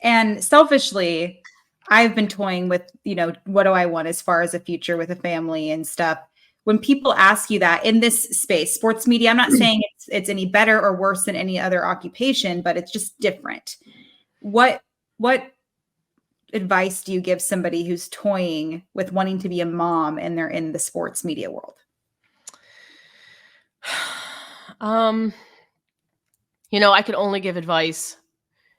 And selfishly, I've been toying with, what do I want as far as a future with a family and stuff. When people ask you that in this space, sports media, I'm not saying it's any better or worse than any other occupation, but it's just different. What advice do you give somebody who's toying with wanting to be a mom and they're in the sports media world? I could only give advice.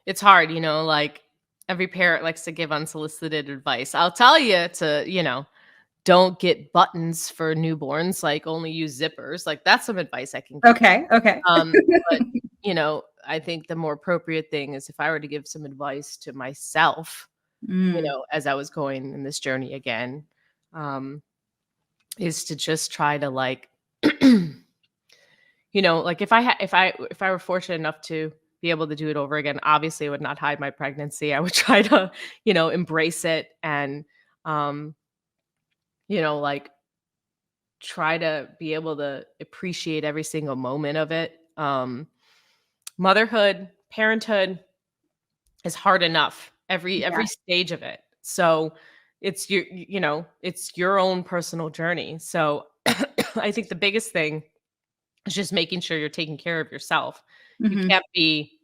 It's hard, like every parent likes to give unsolicited advice. I'll tell you to, don't get buttons for newborns, like only use zippers. Like that's some advice I can give. Okay. But I think the more appropriate thing is if I were to give some advice to myself, as I was going in this journey again, is to just try to like, like if I were fortunate enough to be able to do it over again, obviously I would not hide my pregnancy. I would try to, embrace it and, like try to be able to appreciate every single moment of it. Motherhood, parenthood is hard enough every stage of it. So it's it's your own personal journey. So I think the biggest thing is just making sure you're taking care of yourself. Mm-hmm. You can't be,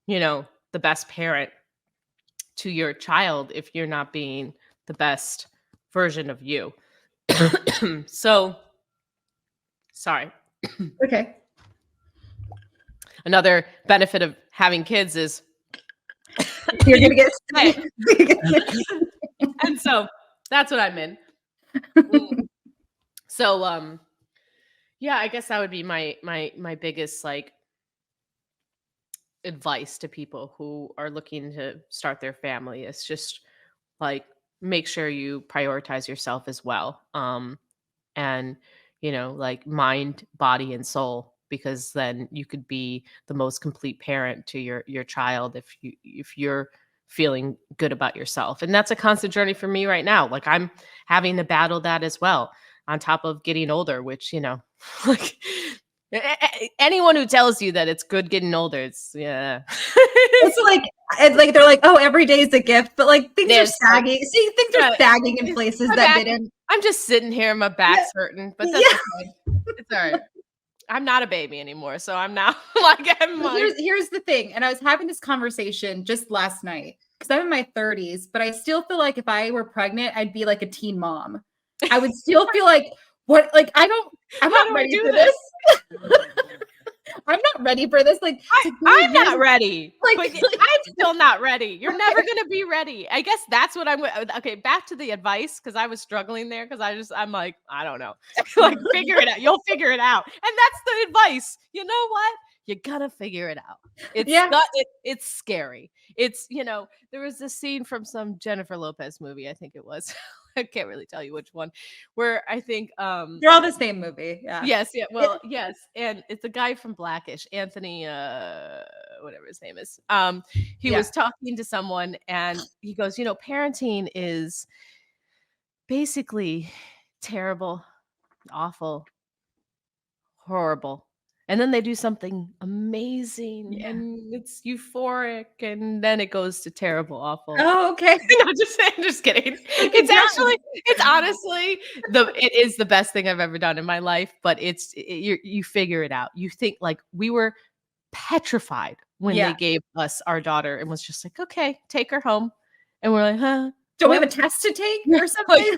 the best parent to your child if you're not being the best version of you. So, sorry. Okay. Another benefit of having kids is you're going to get sick. And so that's what I'm in. So, I guess that would be my biggest like advice to people who are looking to start their family is just like make sure you prioritize yourself as well. And like mind, body, and soul, because then you could be the most complete parent to your child if you're feeling good about yourself. And that's a constant journey for me right now. Like I'm having to battle that as well, on top of getting older, which like anyone who tells you that it's good getting older, it's it's like they're like, oh, every day is a gift, but like things are sagging. See, things are sagging in places that didn't. I'm just sitting here, my back's hurting, but that's okay. It's all right. I'm not a baby anymore, so I'm not like Here's the thing, and I was having this conversation just last night because I'm in my 30s, but I still feel like if I were pregnant, I'd be like a teen mom. I would still feel like I'm not ready for this. I'm not ready for this. Like I'm not ready. Like I'm still not ready. You're never gonna be ready. I guess that's what okay, back to the advice, because I was struggling there because I'm like, I don't know. Like figure it out. You'll figure it out. And that's the advice. You know what? You gotta figure it out. It's scary. It's there was this scene from some Jennifer Lopez movie, I think it was. I can't really tell you which one, where I think they're all the same movie. Yeah. Yes, yeah. Well, yes. And it's a guy from Blackish, Anthony whatever his name is. He was talking to someone and he goes, parenting is basically terrible, awful, horrible. And then they do something amazing and it's euphoric, and then it goes to terrible, awful. Oh, okay. I'm just kidding. It's honestly it is the best thing I've ever done in my life, but you figure it out. You think, like, we were petrified when they gave us our daughter and was just like, okay, take her home. And we're like, huh? Don't we have a test to take or something?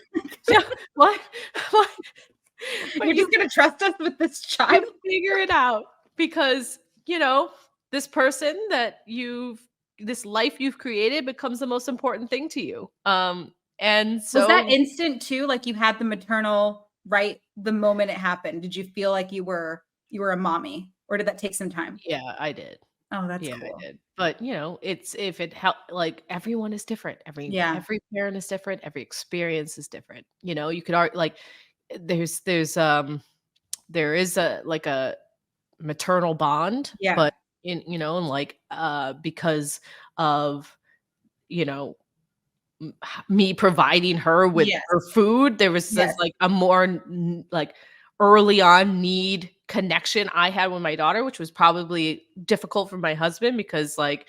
What? You're just gonna trust us with this child? Figure it out, because this person that this life you've created becomes the most important thing to you. And so was that instant too? Like you had the maternal right the moment it happened? Did you feel like you were a mommy, or did that take some time? Yeah, I did. Oh, that's cool. I did. But it's if it helped. Like everyone is different. Every parent is different. Every experience is different. You could argue like. There is a like a maternal bond, but because of me providing her with her food, there was this like a more like early on need connection I had with my daughter, which was probably difficult for my husband because like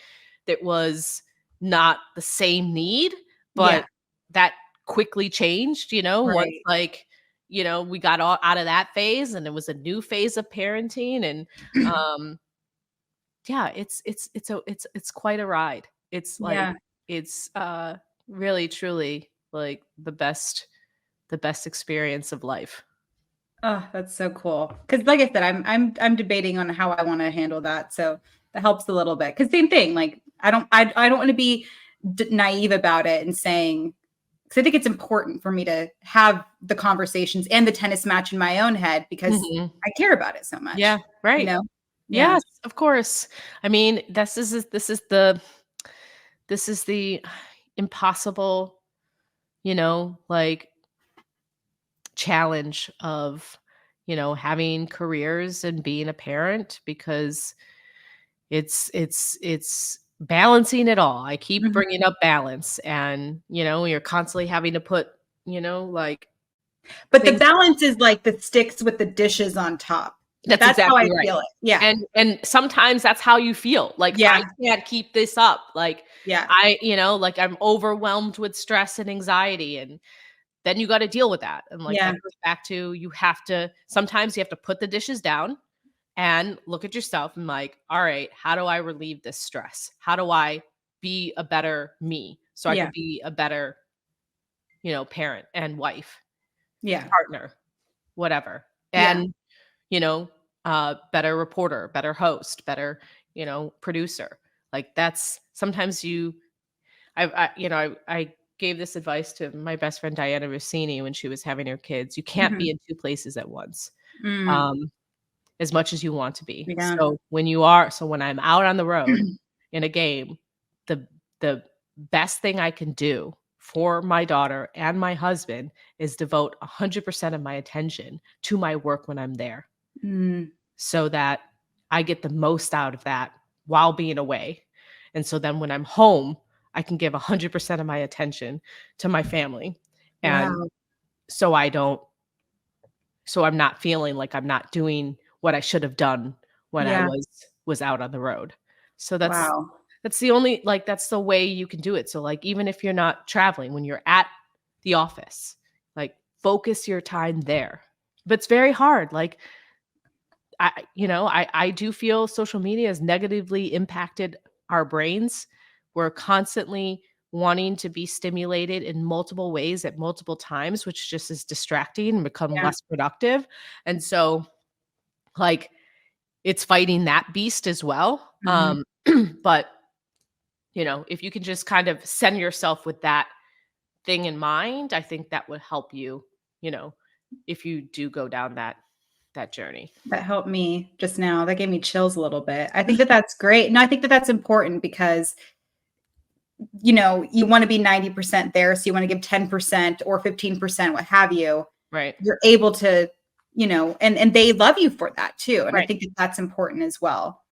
it was not the same need, Yeah. but that quickly changed, once Right. like, we got all out of that phase and it was a new phase of parenting. And um yeah, it's quite a ride. It's like Yeah. it's really truly like the best experience of life. Oh, that's so cool. Because, like I said, I'm debating on how I want to handle that. So that helps a little bit. Because same thing. Like I don't want to be naive about it and saying, because I think it's important for me to have the conversations and the tennis match in my own head because Mhm. I care about it so Yeah, much. You right. know? Yeah. Yes, of course. I mean, this is the impossible, like challenge of, having careers and being a parent, because it's balancing it all. I keep Mhm. bringing up balance, and you're constantly having to put, like But the things. balance is like the sticks with the dishes on top. That's That's how I exactly right. feel it. Yeah. And sometimes that's how you feel. Like, I Yeah. can't keep this up. Like, Yeah. like I'm overwhelmed with stress and anxiety, and then you gotta deal with that. And like that Yeah. goes back to, sometimes you have to put the dishes down and look at yourself and like, all right, how do I relieve this stress? How do I be a better me so I Yeah. could be a better, parent and wife, Yeah. partner, whatever. Yeah. And better reporter, better host, better, producer. Like that's sometimes I gave this advice to my best friend Diana Rossini when she was having her kids. You can't Mhm. be in two places at once, Mm. um, as much as you want to be. Yeah. So when I'm out on the road in a game, the the best thing I can do for my daughter and my husband is devote 100% of my attention to my work when I'm there, Mm. so that I get the most out of that while being away. And so then when I'm home, I can give 100% of my attention to my family. And Wow. so I'm not feeling like I'm not doing what I should have done when I Yeah. was out on the road. So Wow. that's the only, like, that's the way you can do it. So like, even if you're not traveling, when you're at the office, like, focus your time there. But it's very hard. Like, I do feel social media has negatively impacted our brains. We're constantly wanting to be stimulated in multiple ways at multiple times, which just is distracting and become Yeah. less productive. And so, like, it's fighting that beast as well. Mhm. But if you can just kind of send yourself with that thing in mind, I think that would help you, you know, if you do go down that journey. That helped me just now. That gave me chills a little bit. I think that that's great. No, I think that that's important because, you wanna be 90% there, so you wanna give 10% or 15%, what have you. Right. You're able to, and they love you for that too, and I Right. think that that's important as well.